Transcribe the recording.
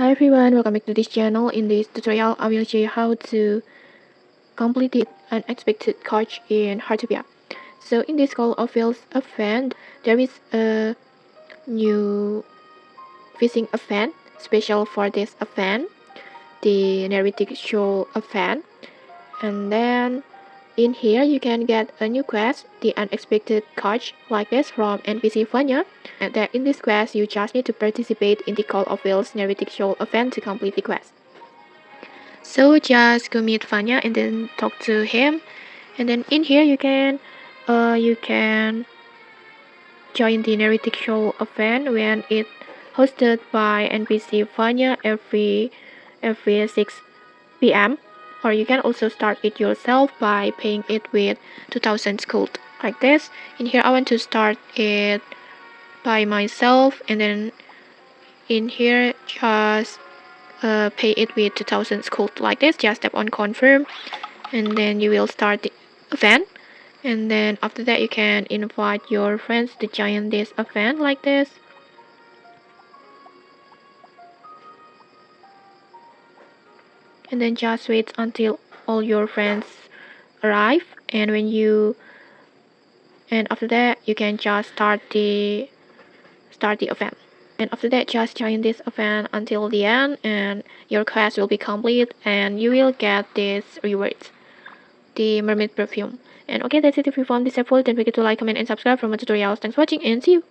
Hi everyone, welcome back to this channel. In this tutorial, I will show you how to complete the unexpected catch in Heartopia. So in this call of Whales event, there is a new fishing event special for this event, the Neritic Shoal event. And then in here you can get a new quest, the unexpected catch, like this from NPC Vanya. And then in this quest, you just need to participate in the Call of Whales Neritic Shoal event to complete the quest. So just go meet Vanya and then talk to him. And then in here you can join the Neritic Shoal event when it's hosted by NPC Vanya every 6 p.m. Or you can also start it yourself by paying it with 2000 gold like this. In here I want to start it by myself, and then in here just pay it with 2000 gold like this. Just tap on confirm and then you will start the event. And then after that you can invite your friends to join this event like this. And then just wait until all your friends arrive, and after that you can just start the event. And after that just join this event until the end and your quest will be complete and you will get this rewards, the Mermaid Perfume. And okay, that's it. If you found this helpful, don't forget to like, comment and subscribe for more tutorials. Thanks for watching and see you.